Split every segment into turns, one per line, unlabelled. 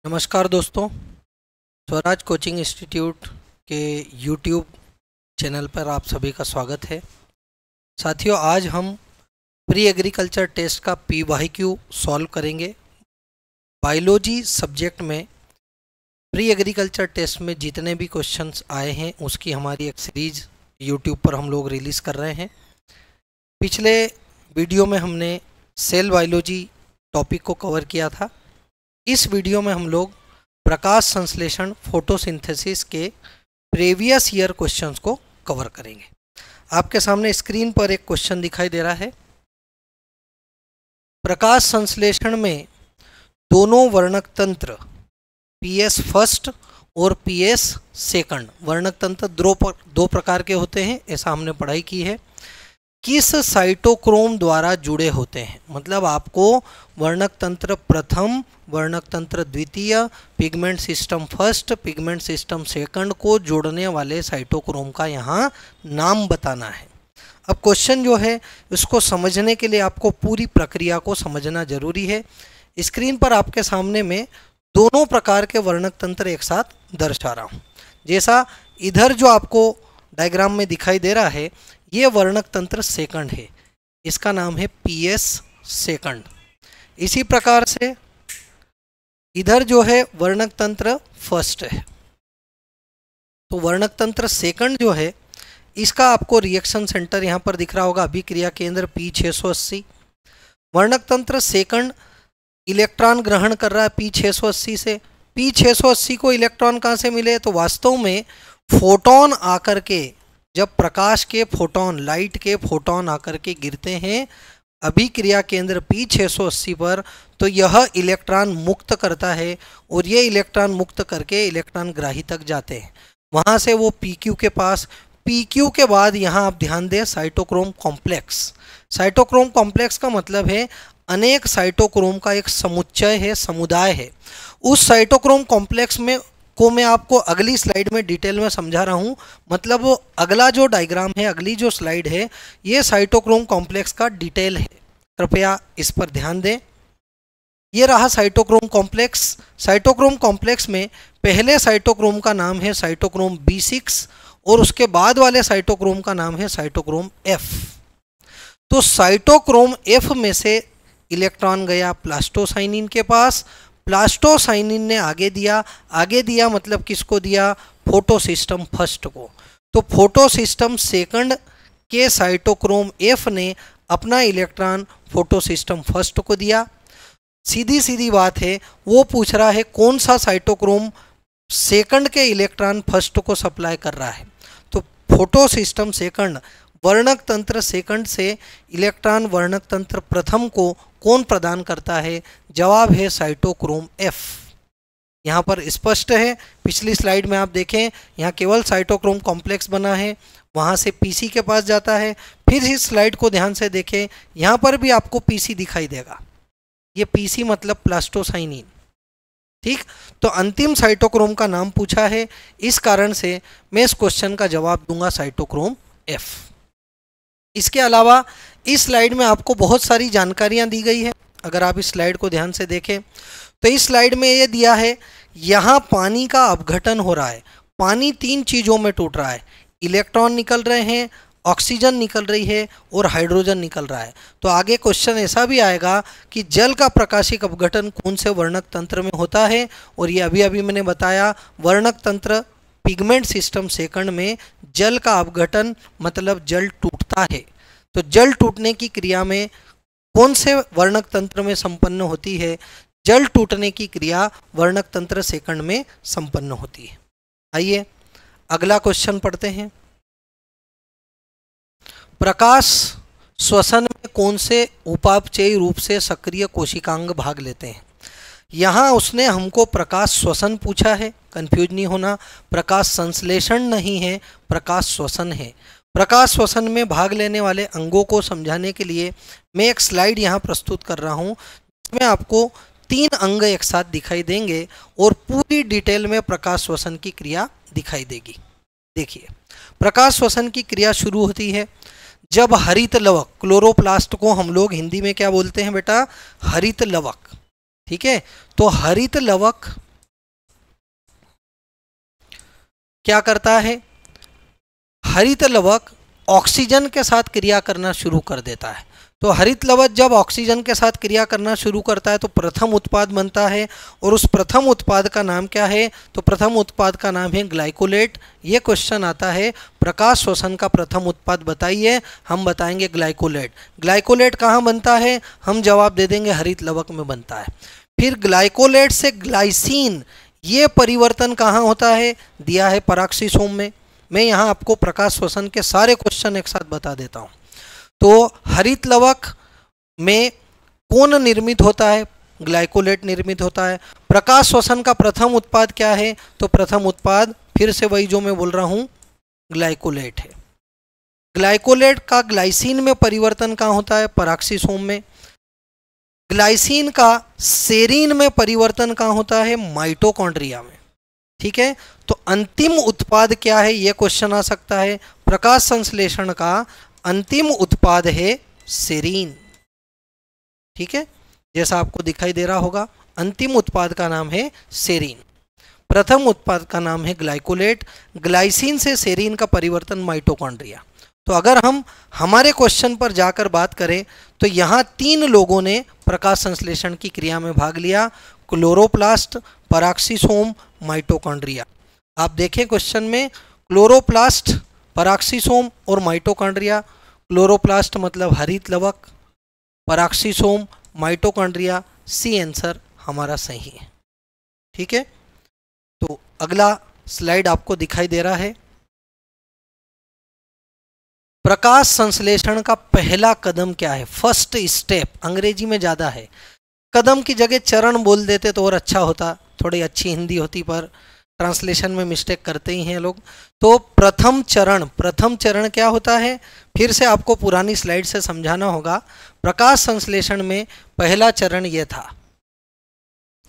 नमस्कार दोस्तों, Swaraj coaching institute के यूट्यूब चैनल पर आप सभी का स्वागत है। साथियों, आज हम प्री एग्रीकल्चर टेस्ट का PYQ सॉल्व करेंगे। बायोलॉजी सब्जेक्ट में प्री एग्रीकल्चर टेस्ट में जितने भी क्वेश्चंस आए हैं उसकी हमारी एक सीरीज यूट्यूब पर हम लोग रिलीज़ कर रहे हैं। पिछले वीडियो में हमने सेल बायोलॉजी टॉपिक को कवर किया था। इस वीडियो में हम लोग प्रकाश संश्लेषण फोटोसिंथेसिस के प्रीवियस ईयर क्वेश्चंस को कवर करेंगे। आपके सामने स्क्रीन पर एक क्वेश्चन दिखाई दे रहा है। प्रकाश संश्लेषण में दोनों वर्णक तंत्र PS फर्स्ट और PS सेकंड वर्णक तंत्र दो प्रकार के होते हैं, ऐसा हमने पढ़ाई की है। किस साइटोक्रोम द्वारा जुड़े होते हैं, मतलब आपको वर्णक तंत्र प्रथम, वर्णक तंत्र द्वितीय, pigment system first, pigment system second को जोड़ने वाले साइटोक्रोम का यहाँ नाम बताना है। अब क्वेश्चन जो है इसको समझने के लिए आपको पूरी प्रक्रिया को समझना जरूरी है। स्क्रीन पर आपके सामने में दोनों प्रकार के वर्णक तंत्र एक साथ दर्शा रहा हूँ। जैसा इधर जो आपको डायग्राम में दिखाई दे रहा है, ये वर्णक तंत्र सेकंड है, इसका नाम है PS सेकंड। इसी प्रकार से इधर जो है वर्णक तंत्र फर्स्ट है। तो वर्णक तंत्र सेकंड जो है इसका आपको रिएक्शन सेंटर यहाँ पर दिख रहा होगा, अभिक्रिया केंद्र P680। वर्णक तंत्र सेकंड इलेक्ट्रॉन ग्रहण कर रहा है P680 से। P680 को इलेक्ट्रॉन कहाँ से मिले, तो वास्तव में फोटोन आकर के, जब प्रकाश के फोटोन, लाइट के फोटोन आकर के गिरते हैं अभिक्रिया केंद्र P680 पर, तो यह इलेक्ट्रॉन मुक्त करता है और ये इलेक्ट्रॉन मुक्त करके इलेक्ट्रॉन ग्राही तक जाते हैं। वहाँ से वो PQ के पास, PQ के बाद यहाँ आप ध्यान दें साइटोक्रोम कॉम्प्लेक्स। साइटोक्रोम कॉम्प्लेक्स का मतलब है अनेक साइटोक्रोम का एक समुच्चय है, समुदाय है। उस साइटोक्रोम कॉम्प्लेक्स में को मैं आपको अगली स्लाइड में डिटेल में समझा रहा हूँ। मतलब वो अगला जो डायग्राम है, अगली जो स्लाइड है, ये साइटोक्रोम कॉम्प्लेक्स का डिटेल है, कृपया इस पर ध्यान दें। ये रहा साइटोक्रोम कॉम्प्लेक्स। साइटोक्रोम कॉम्प्लेक्स में पहले साइटोक्रोम का नाम है साइटोक्रोम B6 और उसके बाद वाले साइटोक्रोम का नाम है साइटोक्रोम F। तो साइटोक्रोम F में से इलेक्ट्रॉन गया प्लास्टोसाइनिन के पास। प्लास्टोसाइनिन ने आगे दिया मतलब किसको दिया, फोटोसिस्टम फर्स्ट को। तो फोटोसिस्टम सेकंड के साइटोक्रोम F ने अपना इलेक्ट्रॉन फोटोसिस्टम फर्स्ट को दिया। सीधी सीधी बात है, वो पूछ रहा है कौन सा साइटोक्रोम सेकंड के इलेक्ट्रॉन फर्स्ट को सप्लाई कर रहा है। तो फोटोसिस्टम सेकंड वर्णक तंत्र सेकंड से इलेक्ट्रॉन वर्णक तंत्र प्रथम को कौन प्रदान करता है, जवाब है साइटोक्रोम F। यहाँ पर स्पष्ट है, पिछली स्लाइड में आप देखें यहाँ केवल साइटोक्रोम कॉम्प्लेक्स बना है, वहाँ से PC के पास जाता है। फिर इस स्लाइड को ध्यान से देखें, यहाँ पर भी आपको PC दिखाई देगा, ये PC मतलब प्लास्टोसाइनिन। ठीक, तो अंतिम साइटोक्रोम का नाम पूछा है, इस कारण से मैं इस क्वेश्चन का जवाब दूंगा साइटोक्रोम F। इसके अलावा इस स्लाइड में आपको बहुत सारी जानकारियां दी गई है। अगर आप इस स्लाइड को ध्यान से देखें तो इस स्लाइड में ये दिया है, यहाँ पानी का अपघटन हो रहा है। पानी तीन चीज़ों में टूट रहा है, इलेक्ट्रॉन निकल रहे हैं, ऑक्सीजन निकल रही है और हाइड्रोजन निकल रहा है। तो आगे क्वेश्चन ऐसा भी आएगा कि जल का प्रकाशिक अपघटन कौन से वर्णक तंत्र में होता है, और ये अभी अभी मैंने बताया वर्णक तंत्र पिगमेंट सिस्टम सेकंड में जल का अपघटन मतलब जल टूटता है। तो जल टूटने की क्रिया में कौन से वर्णक तंत्र में संपन्न होती है, जल टूटने की क्रिया वर्णक तंत्र सेकंड में संपन्न होती है। आइए अगला क्वेश्चन पढ़ते हैं। प्रकाश श्वसन में कौन से उपापचयी रूप से सक्रिय कोशिकांग भाग लेते हैं। यहाँ उसने हमको प्रकाश श्वसन पूछा है, कंफ्यूज नहीं होना, प्रकाश संश्लेषण नहीं है, प्रकाश श्वसन है। प्रकाश श्वसन में भाग लेने वाले अंगों को समझाने के लिए मैं एक स्लाइड यहाँ प्रस्तुत कर रहा हूँ, जिसमें आपको 3 अंग एक साथ दिखाई देंगे और पूरी डिटेल में प्रकाश श्वसन की क्रिया दिखाई देगी। देखिए, प्रकाश श्वसन की क्रिया शुरू होती है जब हरित लवक, क्लोरोप्लास्ट को हम लोग हिंदी में क्या बोलते हैं बेटा, हरित लवक। ठीक है, तो हरित लवक क्या करता है, हरित लवक ऑक्सीजन के साथ क्रिया करना शुरू कर देता है। तो हरित लवक जब ऑक्सीजन के साथ क्रिया करना शुरू करता है तो प्रथम उत्पाद बनता है, और उस प्रथम उत्पाद का नाम क्या है, तो प्रथम उत्पाद का नाम है ग्लाइकोलेट। ये क्वेश्चन आता है प्रकाश श्वसन का प्रथम उत्पाद बताइए, हम बताएंगे ग्लाइकोलेट। ग्लाइकोलेट कहाँ बनता है, हम जवाब दे देंगे हरित लवक में बनता है। फिर ग्लाइकोलेट से ग्लाइसिन, ये परिवर्तन कहाँ होता है, दिया है पराक्सीसोम में। मैं यहाँ आपको प्रकाश श्वसन के सारे क्वेश्चन एक साथ बता देता हूँ। तो हरित लवक में कौन निर्मित होता है, ग्लाइकोलेट निर्मित होता है। प्रकाश श्वसन का प्रथम उत्पाद क्या है, तो प्रथम उत्पाद फिर से वही जो मैं बोल रहा हूँ, ग्लाइकोलेट है। ग्लाइकोलेट का ग्लाइसिन में परिवर्तन कहाँ होता है, पराक्सीसोम में। ग्लाइसिन का सेरीन में परिवर्तन कहाँ होता है, माइटोकॉन्ड्रिया में। ठीक है, तो अंतिम उत्पाद क्या है, यह क्वेश्चन आ सकता है। प्रकाश संश्लेषण का अंतिम उत्पाद है सेरीन। ठीक है, जैसा आपको दिखाई दे रहा होगा, अंतिम उत्पाद का नाम है सेरीन, प्रथम उत्पाद का नाम है ग्लाइकोलेट। ग्लाइसिन से सेरीन का परिवर्तन माइटोकॉन्ड्रिया। तो अगर हम हमारे क्वेश्चन पर जाकर बात करें तो यहाँ 3 लोगों ने प्रकाश संश्लेषण की क्रिया में भाग लिया, क्लोरोप्लास्ट, पराक्सीसोम, माइटोकॉन्ड्रिया। आप देखें क्वेश्चन में क्लोरोप्लास्ट, पराक्सीसोम और माइटोकॉन्ड्रिया। क्लोरोप्लास्ट मतलब हरित लवक, पराक्सीसोम, माइटोकॉन्ड्रिया, सी आंसर हमारा सही है। ठीक है, तो अगला स्लाइड आपको दिखाई दे रहा है। प्रकाश संश्लेषण का पहला कदम क्या है, फर्स्ट स्टेप, अंग्रेजी में ज़्यादा है, कदम की जगह चरण बोल देते तो और अच्छा होता, थोड़ी अच्छी हिंदी होती, पर ट्रांसलेशन में मिस्टेक करते ही हैं लोग। तो प्रथम चरण क्या होता है, फिर से आपको पुरानी स्लाइड से समझाना होगा। प्रकाश संश्लेषण में पहला चरण ये था,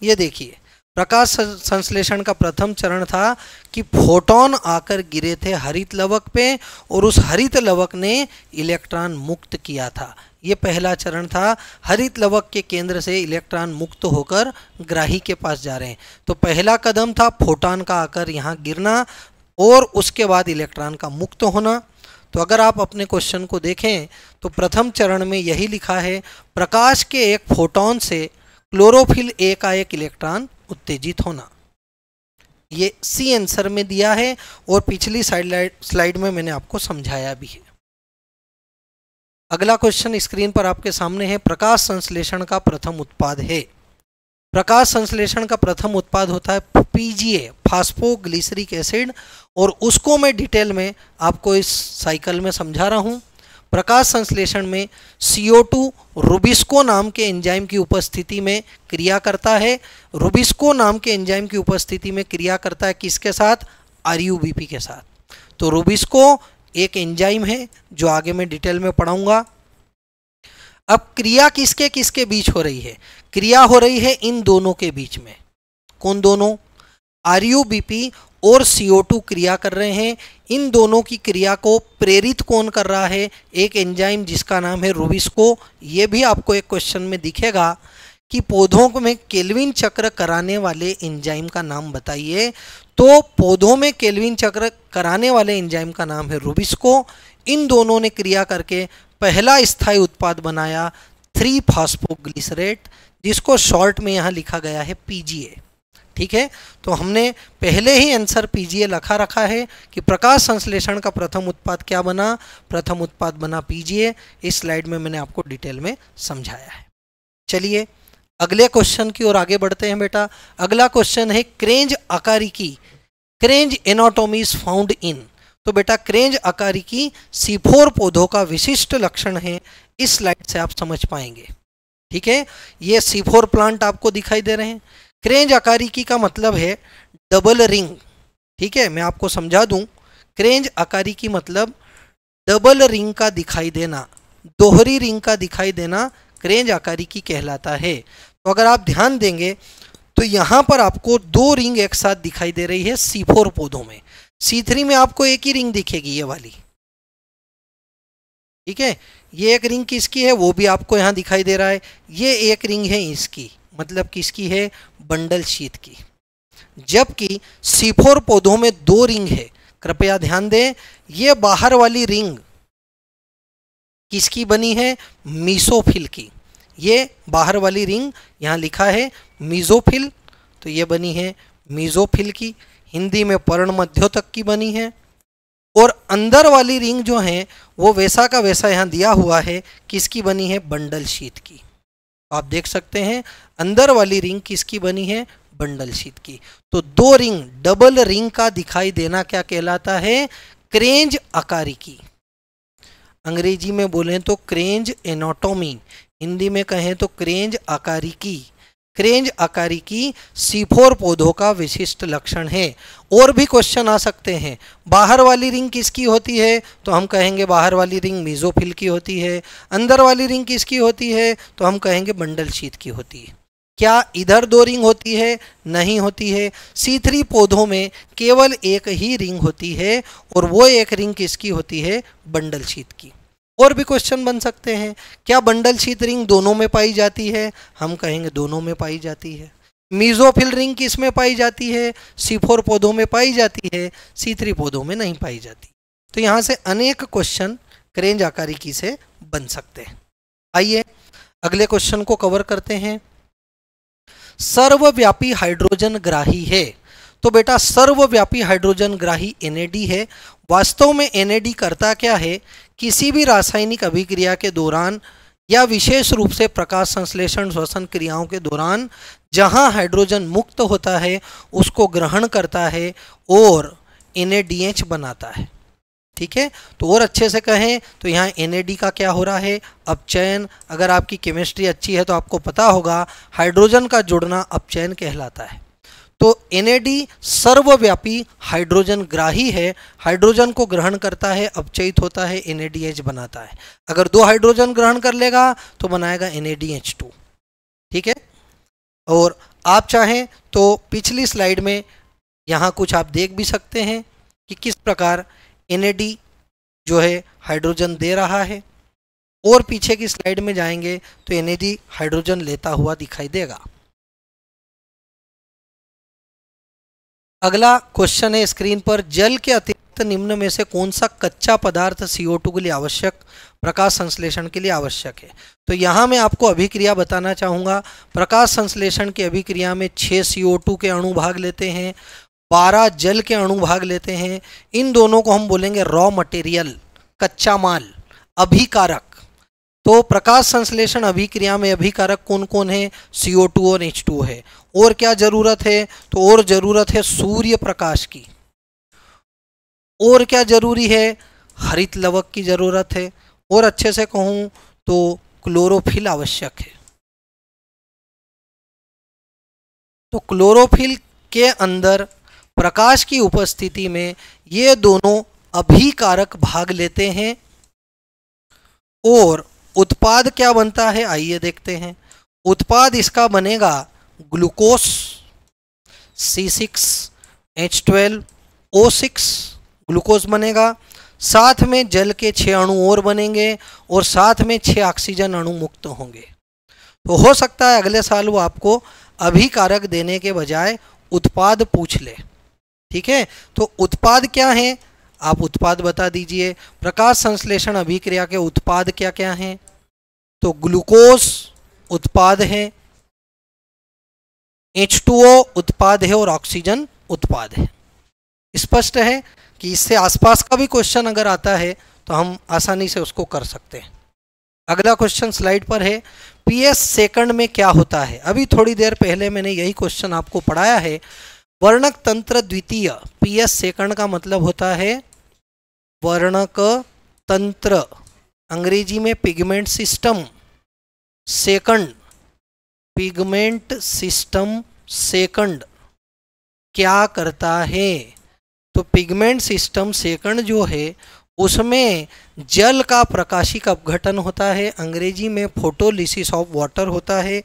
ये देखिए, प्रकाश संश्लेषण का प्रथम चरण था कि फोटोन आकर गिरे थे हरित लवक पे और उस हरित लवक ने इलेक्ट्रॉन मुक्त किया था। ये पहला चरण था, हरित लवक के केंद्र से इलेक्ट्रॉन मुक्त होकर ग्राही के पास जा रहे हैं। तो पहला कदम था फोटोन का आकर यहाँ गिरना और उसके बाद इलेक्ट्रॉन का मुक्त होना। तो अगर आप अपने क्वेश्चन को देखें तो प्रथम चरण में यही लिखा है, प्रकाश के एक फोटोन से क्लोरोफिल ए का एक इलेक्ट्रॉन उत्तेजित होना। ये सी आंसर में दिया है और पिछली स्लाइड में मैंने आपको समझाया भी है। अगला क्वेश्चन स्क्रीन पर आपके सामने है, प्रकाश संश्लेषण का प्रथम उत्पाद है। प्रकाश संश्लेषण का प्रथम उत्पाद होता है पीजीए, फास्फोग्लिसरिक एसिड, और उसको मैं डिटेल में आपको इस साइकिल में समझा रहा हूँ। प्रकाश संश्लेषण में CO2 रुबिस्को नाम के एंजाइम की उपस्थिति में क्रिया करता है। रुबिस्को नाम के एंजाइम की उपस्थिति में क्रिया करता है किसके साथ, RUBP के साथ। तो रुबिस्को एक एंजाइम है जो आगे मैं डिटेल में पढ़ाऊंगा। अब क्रिया किसके किसके बीच हो रही है, क्रिया हो रही है इन दोनों के बीच में। कौन दोनों, RUBP और CO2 क्रिया कर रहे हैं। इन दोनों की क्रिया को प्रेरित कौन कर रहा है, एक एंजाइम जिसका नाम है रुबिस्को। ये भी आपको एक क्वेश्चन में दिखेगा कि पौधों में केल्विन चक्र कराने वाले एंजाइम का नाम बताइए। तो पौधों में केल्विन चक्र कराने वाले एंजाइम का नाम है रुबिस्को। इन दोनों ने क्रिया करके पहला स्थायी उत्पाद बनाया 3-फास्फोग्लिसरेट, जिसको शॉर्ट में यहाँ लिखा गया है PGA। ठीक है, तो हमने पहले ही आंसर PGA लिखा रखा है कि प्रकाश संश्लेषण का प्रथम उत्पाद क्या बना, प्रथम उत्पाद बना PGA। इस स्लाइड में मैंने आपको डिटेल में समझाया है। चलिए अगले क्वेश्चन की ओर आगे बढ़ते हैं बेटा। अगला क्वेश्चन है क्रेंज आकारिकी, क्रेंज एनाटॉमीज फाउंड इन। तो बेटा क्रेंज आकारिकी C4 पौधों का विशिष्ट लक्षण है, इस स्लाइड से आप समझ पाएंगे। ठीक है, ये C4 प्लांट आपको दिखाई दे रहे हैं। क्रेंज आकारिकी का मतलब है डबल रिंग। ठीक है, मैं आपको समझा दूं, क्रेंज आकारिकी मतलब डबल रिंग का दिखाई देना, दोहरी रिंग का दिखाई देना क्रेंज आकारिकी कहलाता है। तो अगर आप ध्यान देंगे तो यहाँ पर आपको 2 रिंग एक साथ दिखाई दे रही है C4 पौधों में। C3 में आपको एक ही रिंग दिखेगी, ये वाली। ठीक है, ये एक रिंग किसकी है वो भी आपको यहाँ दिखाई दे रहा है। ये एक रिंग है इसकी, मतलब किसकी है, बंडल शीथ की। जबकि C4 पौधों में 2 रिंग है, कृपया ध्यान दें, ये बाहर वाली रिंग किसकी बनी है? मीसोफिल की। ये बाहर वाली रिंग यहाँ लिखा है मीसोफिल, तो ये बनी है मीसोफिल की, हिंदी में पर्ण मध्योतक की बनी है। और अंदर वाली रिंग जो है वो वैसा का वैसा यहाँ दिया हुआ है, किसकी बनी है? बंडल शीथ की। आप देख सकते हैं अंदर वाली रिंग किसकी बनी है? बंडल शीथ की। तो दो रिंग, डबल रिंग का दिखाई देना क्या कहलाता है? क्रेंज आकारी की। अंग्रेजी में बोलें तो क्रेंज एनाटॉमी, हिंदी में कहें तो क्रेंज आकारी की। क्रेंज आकारी की C4 पौधों का विशिष्ट लक्षण है। और भी क्वेश्चन आ सकते हैं, बाहर वाली रिंग किसकी होती है? तो हम कहेंगे बाहर वाली रिंग मीसोफिल की होती है। अंदर वाली रिंग किसकी होती है? तो हम कहेंगे बंडल शीथ की होती है। क्या इधर दो रिंग होती है? नहीं होती है। C3 पौधों में केवल एक ही रिंग होती है, और वो एक रिंग किसकी होती है? बंडल शीथ की। और भी क्वेश्चन बन सकते हैं, क्या बंडल शीथ रिंग दोनों में पाई जाती है? हम कहेंगे दोनों में पाई जाती है। मीसोफिल रिंग किस में पाई जाती है? C4 पौधों में पाई जाती है, C3 पौधों में नहीं पाई जाती। तो यहाँ से अनेक क्वेश्चन क्रेंज आकारिकी से बन सकते हैं। आइए अगले क्वेश्चन को कवर करते हैं। सर्वव्यापी हाइड्रोजन ग्राही है। तो बेटा सर्वव्यापी हाइड्रोजन ग्राही NAD है। वास्तव में NAD करता क्या है? किसी भी रासायनिक अभिक्रिया के दौरान या विशेष रूप से प्रकाश संश्लेषण श्वसन क्रियाओं के दौरान जहां हाइड्रोजन मुक्त होता है उसको ग्रहण करता है और NADH बनाता है। ठीक है, तो और अच्छे से कहें तो यहाँ NAD का क्या हो रहा है? अपचयन। अगर आपकी केमिस्ट्री अच्छी है तो आपको पता होगा हाइड्रोजन का जुड़ना अपचयन कहलाता है। तो NAD सर्वव्यापी हाइड्रोजन ग्राही है, हाइड्रोजन को ग्रहण करता है, अपचयित होता है, NADH बनाता है। अगर दो हाइड्रोजन ग्रहण कर लेगा तो बनाएगा NADH2। ठीक है, और आप चाहें तो पिछली स्लाइड में यहाँ कुछ आप देख भी सकते हैं कि किस प्रकार NAD जो है हाइड्रोजन दे रहा है, और पीछे की स्लाइड में जाएंगे तो NAD हाइड्रोजन लेता हुआ दिखाई देगा। अगला क्वेश्चन है स्क्रीन पर, जल के अतिरिक्त निम्न में से कौन सा कच्चा पदार्थ CO2 के लिए आवश्यक, प्रकाश संश्लेषण के लिए आवश्यक है? तो यहाँ मैं आपको अभिक्रिया बताना चाहूँगा। प्रकाश संश्लेषण की अभिक्रिया में 6 CO2 के अणु भाग लेते हैं, 12 जल के अणु भाग लेते हैं। इन दोनों को हम बोलेंगे रॉ मटेरियल, कच्चा माल, अभिकारक। तो प्रकाश संश्लेषण अभिक्रिया में अभिकारक कौन कौन है? CO2 और H2 है। और क्या जरूरत है? तो और जरूरत है सूर्य प्रकाश की। और क्या जरूरी है? हरित लवक की जरूरत है। और अच्छे से कहूं तो क्लोरोफिल आवश्यक है। तो क्लोरोफिल के अंदर प्रकाश की उपस्थिति में ये दोनों अभिकारक भाग लेते हैं, और उत्पाद क्या बनता है? आइए देखते हैं। उत्पाद इसका बनेगा ग्लूकोस C6H12O6 ग्लूकोज बनेगा। साथ में जल के 6 अणु और बनेंगे, और साथ में 6 ऑक्सीजन अणु मुक्त होंगे। तो हो सकता है अगले साल वो आपको अभिकारक देने के बजाय उत्पाद पूछ ले। ठीक है, तो उत्पाद क्या है? आप उत्पाद बता दीजिए। प्रकाश संश्लेषण अभिक्रिया के उत्पाद क्या क्या हैं? तो ग्लूकोज उत्पाद है, H2O उत्पाद है, और ऑक्सीजन उत्पाद है। स्पष्ट है कि इससे आसपास का भी क्वेश्चन अगर आता है तो हम आसानी से उसको कर सकते हैं। अगला क्वेश्चन स्लाइड पर है, PS सेकंड में क्या होता है? अभी थोड़ी देर पहले मैंने यही क्वेश्चन आपको पढ़ाया है। वर्णक तंत्र द्वितीय, PS सेकंड का मतलब होता है वर्णक तंत्र, अंग्रेजी में pigment system. Second, pigment system second क्या करता है? तो पिगमेंट सिस्टम सेकंड जो है उसमें जल का प्रकाशिक अपघटन होता है, अंग्रेजी में फोटोलिसिस ऑफ वाटर होता है।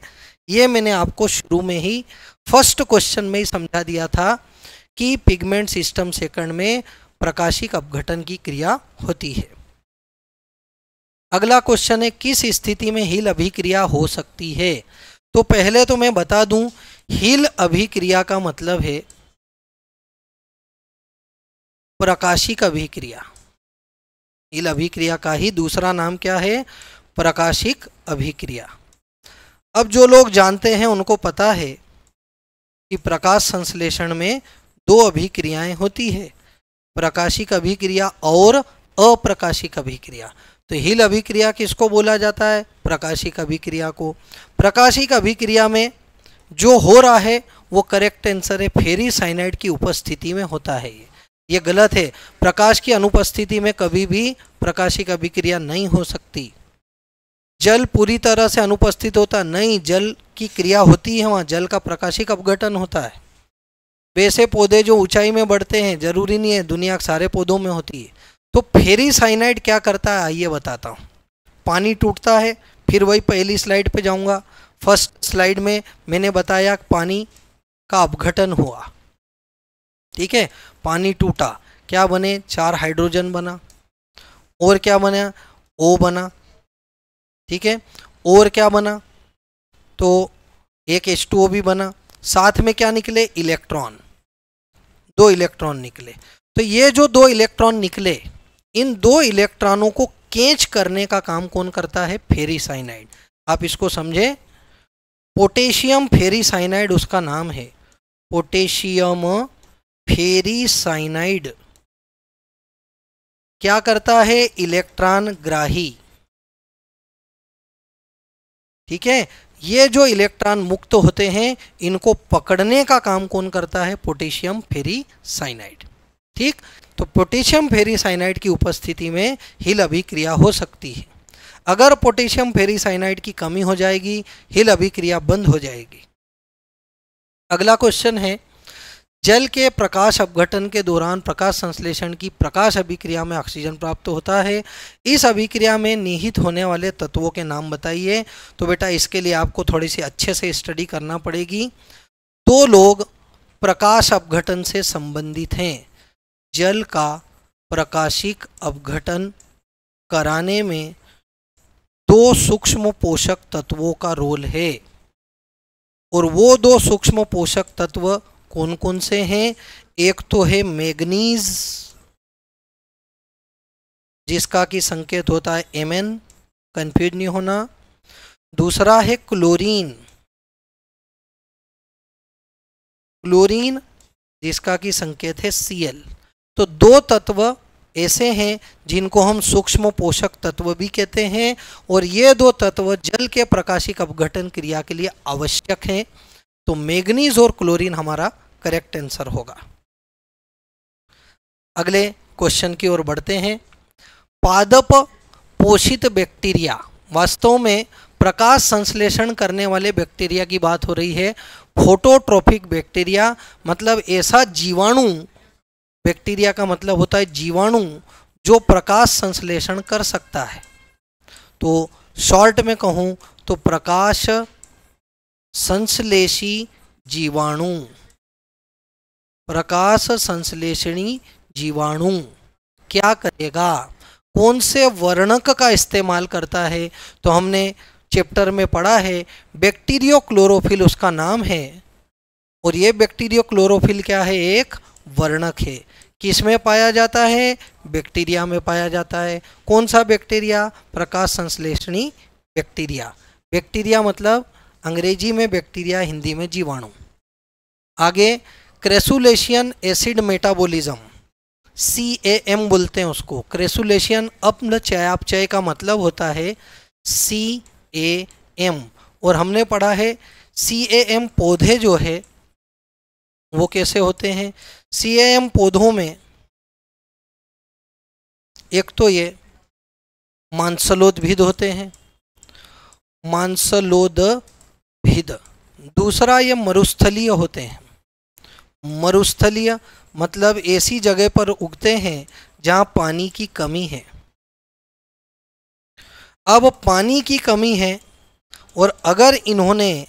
ये मैंने आपको शुरू में ही फर्स्ट क्वेश्चन में ही समझा दिया था कि पिगमेंट सिस्टम सेकंड में प्रकाशिक अपघटन की क्रिया होती है। अगला क्वेश्चन है, किस स्थिति में हिल अभिक्रिया हो सकती है? तो पहले तो मैं बता दूं, हिल अभिक्रिया का मतलब है प्रकाशिक अभिक्रिया। हील अभिक्रिया का ही दूसरा नाम क्या है? प्रकाशिक अभिक्रिया। अब जो लोग जानते हैं उनको पता है कि प्रकाश संश्लेषण में दो अभिक्रियाएं होती है, प्रकाशिक अभिक्रिया और अप्रकाशिक अभिक्रिया। तो हील अभिक्रिया किसको बोला जाता है? प्रकाशिक अभिक्रिया को। प्रकाशिक अभिक्रिया में जो हो रहा है वो करेक्ट आंसर है, फेरी साइनाइड की उपस्थिति में होता है। ये गलत है। प्रकाश की अनुपस्थिति में कभी भी प्रकाशिक अभिक्रिया नहीं हो सकती। जल पूरी तरह से अनुपस्थित होता नहीं, जल की क्रिया होती है, वहाँ जल का प्रकाशिक अपघटन होता है। वैसे पौधे जो ऊंचाई में बढ़ते हैं, जरूरी नहीं है दुनिया के सारे पौधों में होती है। तो फेरी साइनाइड क्या करता है आइए बताता हूँ। पानी टूटता है, फिर वही पहली स्लाइड पे जाऊँगा। फर्स्ट स्लाइड में मैंने बताया पानी का अपघटन हुआ, ठीक है। पानी टूटा, क्या बने? 4 हाइड्रोजन बना, और क्या बना? O बना, ठीक है। और क्या बना? तो एक H2O भी बना, साथ में क्या निकले? इलेक्ट्रॉन, 2 इलेक्ट्रॉन निकले। तो ये जो 2 इलेक्ट्रॉन निकले, इन 2 इलेक्ट्रॉनों को कैच करने का काम कौन करता है? फेरी साइनाइड। आप इसको समझे, पोटेशियम फेरी साइनाइड उसका नाम है। पोटेशियम फेरी साइनाइड क्या करता है? इलेक्ट्रॉन ग्राही, ठीक है। ये जो इलेक्ट्रॉन मुक्त होते हैं इनको पकड़ने का काम कौन करता है? पोटेशियम फेरी साइनाइड, ठीक। तो पोटेशियम फेरी साइनाइड की उपस्थिति में हील अभिक्रिया हो सकती है। अगर पोटेशियम फेरी साइनाइड की कमी हो जाएगी, हील अभिक्रिया बंद हो जाएगी। अगला क्वेश्चन है, जल के प्रकाश अपघटन के दौरान प्रकाश संश्लेषण की प्रकाश अभिक्रिया में ऑक्सीजन प्राप्त होता है। इस अभिक्रिया में निहित होने वाले तत्वों के नाम बताइए। तो बेटा इसके लिए आपको थोड़ी सी अच्छे से स्टडी करना पड़ेगी। 2 लोग प्रकाश अपघटन से संबंधित हैं। जल का प्रकाशिक अपघटन कराने में 2 सूक्ष्म पोषक तत्वों का रोल है, और वो 2 सूक्ष्म पोषक तत्व कौन कौन से हैं? एक तो है मैग्नीज, जिसका कि संकेत होता है Mn, कंफ्यूज नहीं होना। दूसरा है क्लोरीन, क्लोरीन जिसका कि संकेत है Cl। तो 2 तत्व ऐसे हैं जिनको हम सूक्ष्म पोषक तत्व भी कहते हैं, और ये 2 तत्व जल के प्रकाशिक अपघटन क्रिया के लिए आवश्यक हैं। तो मैग्नीज और क्लोरीन हमारा करेक्ट आंसर होगा। अगले क्वेश्चन की ओर बढ़ते हैं। पादप पोषित बैक्टीरिया, वास्तव में प्रकाश संश्लेषण करने वाले बैक्टीरिया की बात हो रही है। फोटोट्रोपिक बैक्टीरिया मतलब ऐसा जीवाणु, बैक्टीरिया का मतलब होता है जीवाणु जो प्रकाश संश्लेषण कर सकता है। तो शॉर्ट में कहूँ तो प्रकाश संश्लेषी जीवाणु, प्रकाश संश्लेषणी जीवाणु क्या करेगा? कौन से वर्णक का इस्तेमाल करता है? तो हमने चैप्टर में पढ़ा है बैक्टीरियो क्लोरोफिल उसका नाम है, और ये बैक्टीरियो क्लोरोफिल क्या है? एक वर्णक है। किस में पाया जाता है? बैक्टीरिया में पाया जाता है। कौन सा बैक्टीरिया? प्रकाश संश्लेषणी बैक्टीरिया। बैक्टीरिया मतलब अंग्रेजी में बैक्टीरिया, हिंदी में जीवाणु। आगे क्रेसुलेशियन एसिड मेटाबॉलिज्म, CAM बोलते हैं उसको। क्रेसुलेशियन अम्ल चयापचय का मतलब होता है CAM, और हमने पढ़ा है CAM पौधे जो है वो कैसे होते हैं? CAM पौधों में एक तो ये मांसलोदभिद होते हैं, मांसलोदभिद। दूसरा ये मरुस्थलीय होते हैं। मरुस्थलीय मतलब ऐसी जगह पर उगते हैं जहाँ पानी की कमी है। अब पानी की कमी है, और अगर इन्होंने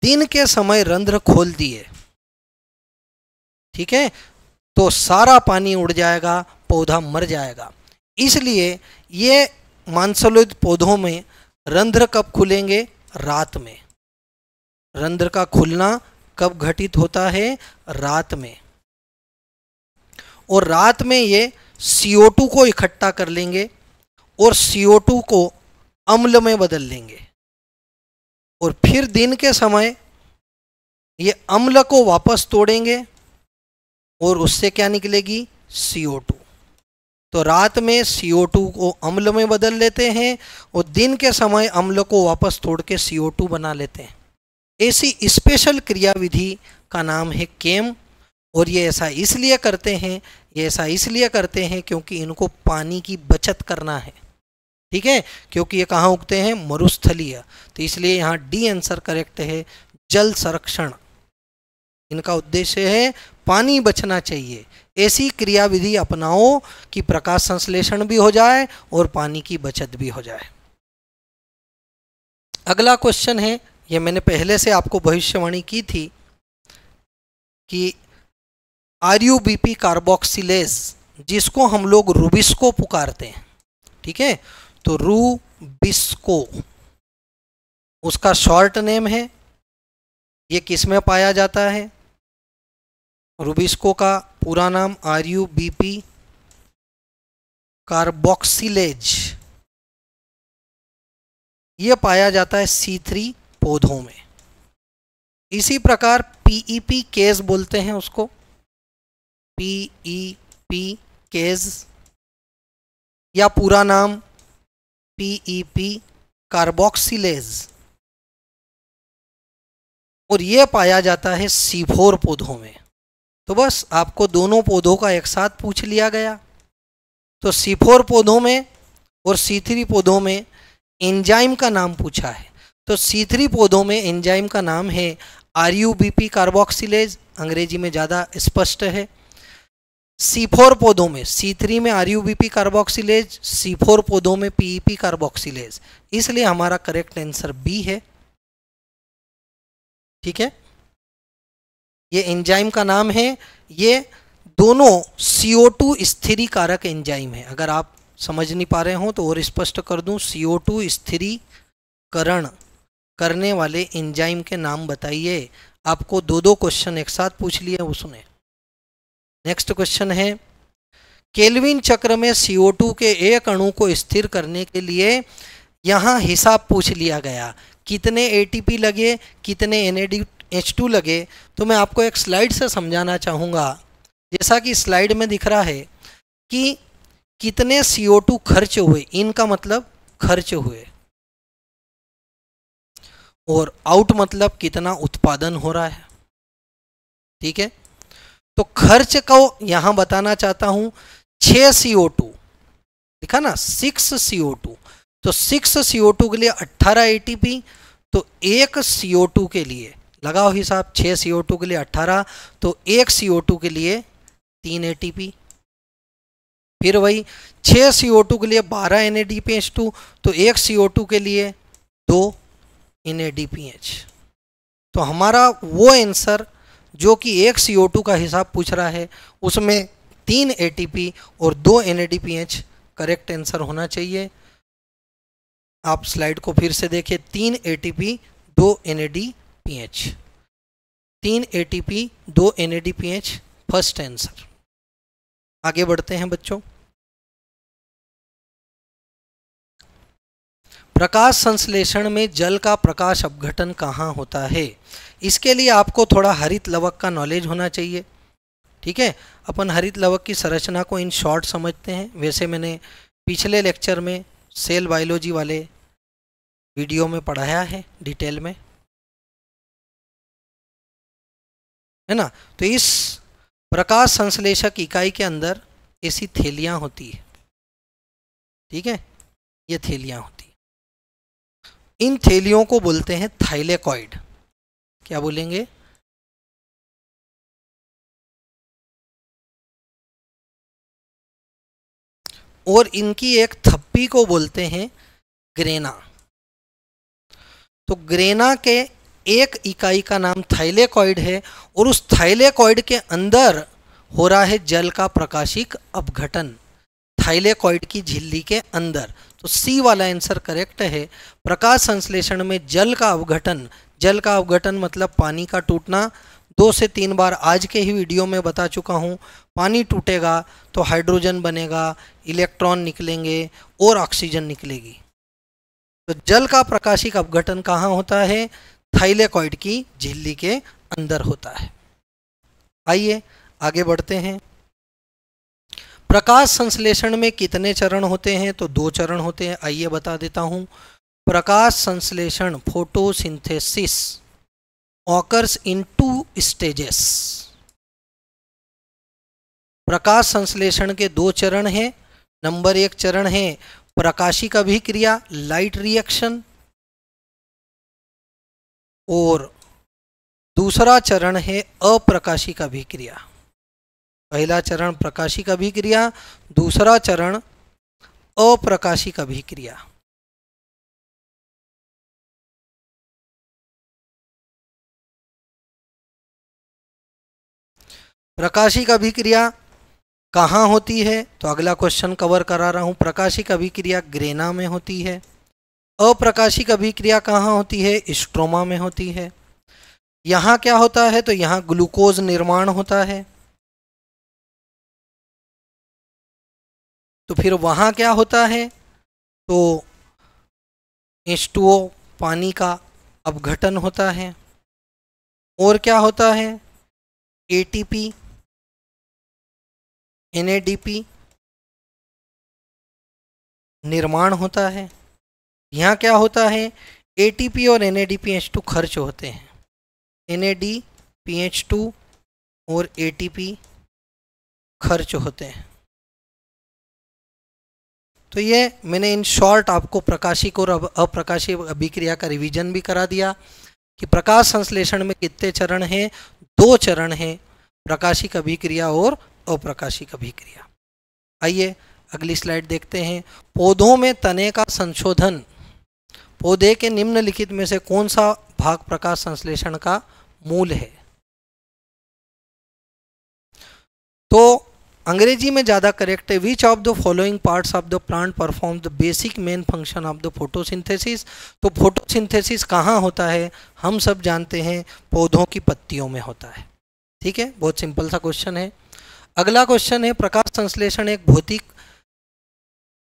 दिन के समय रंध्र खोल दिए, ठीक है, तो सारा पानी उड़ जाएगा, पौधा मर जाएगा। इसलिए ये मांसलोद पौधों में रंध्र कब खुलेंगे? रात में। रंध्र का खुलना कब घटित होता है? रात में। और रात में ये CO2 को इकट्ठा कर लेंगे और CO2 को अम्ल में बदल लेंगे, और फिर दिन के समय ये अम्ल को वापस तोड़ेंगे और उससे क्या निकलेगी, CO2। तो रात में CO2 को अम्ल में बदल लेते हैं और दिन के समय अम्ल को वापस तोड़ के CO2 बना लेते हैं। ऐसी स्पेशल क्रियाविधि का नाम है केम। और ये ऐसा इसलिए करते हैं क्योंकि इनको पानी की बचत करना है, ठीक है, क्योंकि ये कहाँ उगते हैं, मरुस्थलीय। तो इसलिए यहाँ डी आंसर करेक्ट है, जल संरक्षण। इनका उद्देश्य है पानी बचना चाहिए। ऐसी क्रियाविधि अपनाओ कि प्रकाश संश्लेषण भी हो जाए और पानी की बचत भी हो जाए। अगला क्वेश्चन है, ये मैंने पहले से आपको भविष्यवाणी की थी कि RuBP कार्बोक्सिलेज, जिसको हम लोग रूबिस्को पुकारते हैं, ठीक है, तो रूबिस्को उसका शॉर्ट नेम है। ये किस में पाया जाता है, रूबिस्को का पूरा नाम RuBP कार्बोक्सिलेज, ये पाया जाता है C3 पौधों में। इसी प्रकार PEP केज बोलते हैं उसको, PEP केज या पूरा नाम PEP कार्बोक्सिलेज, और ये पाया जाता है C4 पौधों में। तो बस आपको दोनों पौधों का एक साथ पूछ लिया गया। तो C4 पौधों में और C3 पौधों में एंजाइम का नाम पूछा है। तो C3 पौधों में एंजाइम का नाम है RuBP कार्बोक्सिलेज, अंग्रेजी में ज़्यादा स्पष्ट है। C4 पौधों में, C3 में RuBP कार्बोक्सिलेज, C4 पौधों में PEP कार्बोक्सिलेज, इसलिए हमारा करेक्ट आंसर बी है, ठीक है। ये एंजाइम का नाम है, ये दोनों CO2 स्थिरीकारक एंजाइम है। अगर आप समझ नहीं पा रहे हो तो और स्पष्ट कर दूं, CO2 स्थिरीकरण करने वाले एंजाइम के नाम बताइए। आपको दो क्वेश्चन एक साथ पूछ लिए, वो सुने। नेक्स्ट क्वेश्चन है, केल्विन चक्र में CO2 के एक अणु को स्थिर करने के लिए यहाँ हिसाब पूछ लिया गया, कितने ATP लगे, कितने NADH2 लगे। तो मैं आपको एक स्लाइड से समझाना चाहूँगा। जैसा कि स्लाइड में दिख रहा है कि कितने CO2 खर्च हुए, इनका मतलब खर्च हुए, और आउट मतलब कितना उत्पादन हो रहा है, ठीक है। तो खर्च को यहां बताना चाहता हूं, 6 CO2 लिखा ना, 6 CO2, तो 6 CO2 के लिए 18 ATP। तो एक CO2 के लिए लगाओ हिसाब, 6 CO2 के लिए 18, तो एक CO2 के लिए 3 ATP। फिर वही 6 CO2 के लिए 12 NADPH2, तो एक CO2 के लिए 2 NADPH। तो हमारा वो आंसर जो कि एक CO2 का हिसाब पूछ रहा है, उसमें 3 ATP और 2 NADPH करेक्ट आंसर होना चाहिए। आप स्लाइड को फिर से देखिए, 3 ATP 2 NADPH, 3 ATP 2 NADPH first answer. आगे बढ़ते हैं बच्चों। प्रकाश संश्लेषण में जल का प्रकाश अपघटन कहाँ होता है? इसके लिए आपको थोड़ा हरित लवक का नॉलेज होना चाहिए, ठीक है। अपन हरित लवक की संरचना को इन शॉर्ट समझते हैं। वैसे मैंने पिछले लेक्चर में सेल बायोलॉजी वाले वीडियो में पढ़ाया है डिटेल में, है ना। तो इस प्रकाश संश्लेषक इकाई के अंदर ऐसी थैलियाँ होती है, ठीक है, ये थैलियाँ होती है। इन थैलियों को बोलते हैं थाइलेकॉइड। क्या बोलेंगे? और इनकी एक थप्पी को बोलते हैं ग्रेना। तो ग्रेना के एक इकाई का नाम थाइलेकॉइड है, और उस थाइलेकॉइड के अंदर हो रहा है जल का प्रकाशिक अपघटन, थाइलेकॉइड की झिल्ली के अंदर। तो सी वाला आंसर करेक्ट है। प्रकाश संश्लेषण में जल का अपघटन, जल का अपघटन मतलब पानी का टूटना, 2 से 3 बार आज के ही वीडियो में बता चुका हूँ। पानी टूटेगा तो हाइड्रोजन बनेगा, इलेक्ट्रॉन निकलेंगे और ऑक्सीजन निकलेगी। तो जल का प्रकाशिक अपघटन कहाँ होता है? थाइलेकॉइड की झिल्ली के अंदर होता है। आइए आगे बढ़ते हैं। प्रकाश संश्लेषण में कितने चरण होते हैं? तो 2 चरण होते हैं। आइए बता देता हूं। प्रकाश संश्लेषण फोटोसिंथेसिस ऑकर्स इन 2 स्टेजेस। प्रकाश संश्लेषण के 2 चरण हैं। नंबर 1 चरण है प्रकाशिक अभिक्रिया, लाइट रिएक्शन, और दूसरा चरण है अप्रकाशिक अभिक्रिया। पहला चरण प्रकाशिक अभिक्रिया, दूसरा चरण अप्रकाशिक अभिक्रिया। प्रकाशिक अभिक्रिया कहाँ होती है? तो अगला क्वेश्चन कवर करा रहा हूं। प्रकाशिक अभिक्रिया ग्रेना में होती है। अप्रकाशिक अभिक्रिया कहाँ होती है? स्ट्रोमा में होती है। यहाँ क्या होता है? तो यहाँ ग्लूकोज निर्माण होता है। तो फिर वहाँ क्या होता है? तो H2O पानी का अपघटन होता है। और क्या होता है? ATP, NADP निर्माण होता है। यहाँ क्या होता है? ATP और NADPH2 खर्च होते हैं। NADPH2 और ATP खर्च होते हैं। तो ये मैंने इन शॉर्ट आपको प्रकाशिक और अप्रकाशिक अभिक्रिया का रिवीजन भी करा दिया कि प्रकाश संश्लेषण में कितने चरण हैं? 2 चरण हैं, प्रकाशिक अभिक्रिया और अप्रकाशिक अभिक्रिया। आइए अगली स्लाइड देखते हैं। पौधों में तने का संशोधन, पौधे के निम्नलिखित में से कौन सा भाग प्रकाश संश्लेषण का मूल है? तो अंग्रेजी में ज़्यादा करेक्ट है, which of the following parts of the plant perform the basic main function of the photosynthesis. तो फोटोसिंथेसिस कहाँ होता है? हम सब जानते हैं पौधों की पत्तियों में होता है। ठीक है, बहुत सिंपल सा क्वेश्चन है। अगला क्वेश्चन है, प्रकाश संश्लेषण एक भौतिक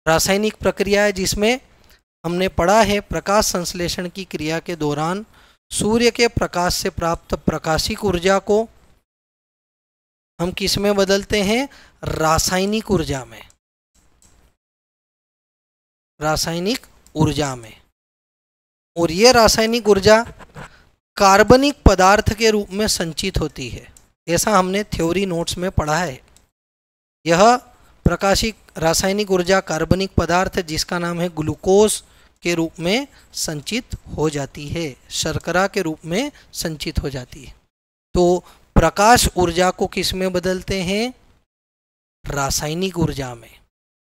रासायनिक प्रक्रिया है जिसमें हमने पढ़ा है प्रकाश संश्लेषण की क्रिया के दौरान सूर्य के प्रकाश से प्राप्त प्रकाशिक ऊर्जा को हम किस में बदलते हैं? रासायनिक ऊर्जा में। रासायनिक ऊर्जा में। और ये रासायनिक ऊर्जा कार्बनिक पदार्थ के रूप में संचित होती है, ऐसा हमने थ्योरी नोट्स में पढ़ा है। यह प्रकाशिक रासायनिक ऊर्जा कार्बनिक पदार्थ जिसका नाम है ग्लूकोज के रूप में संचित हो जाती है, शर्करा के रूप में संचित हो जाती है। तो प्रकाश ऊर्जा को किस में बदलते हैं? रासायनिक ऊर्जा में।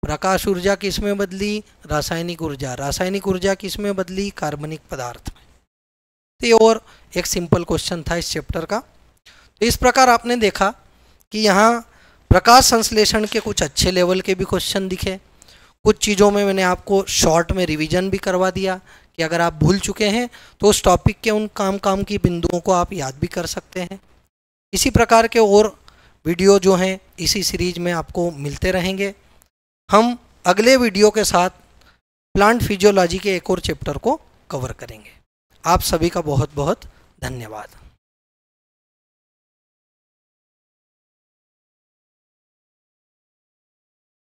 प्रकाश ऊर्जा किस में बदली? रासायनिक ऊर्जा। रासायनिक ऊर्जा किस में बदली? कार्बनिक पदार्थ में। तो ये और एक सिंपल क्वेश्चन था इस चैप्टर का। तो इस प्रकार आपने देखा कि यहाँ प्रकाश संश्लेषण के कुछ अच्छे लेवल के भी क्वेश्चन दिखे, कुछ चीज़ों में मैंने आपको शॉर्ट में रिवीजन भी करवा दिया कि अगर आप भूल चुके हैं तो उस टॉपिक के उन काम की बिंदुओं को आप याद भी कर सकते हैं। इसी प्रकार के और वीडियो जो हैं इसी सीरीज में आपको मिलते रहेंगे। हम अगले वीडियो के साथ प्लांट फिजियोलॉजी के एक और चैप्टर को कवर करेंगे। आप सभी का बहुत बहुत धन्यवाद।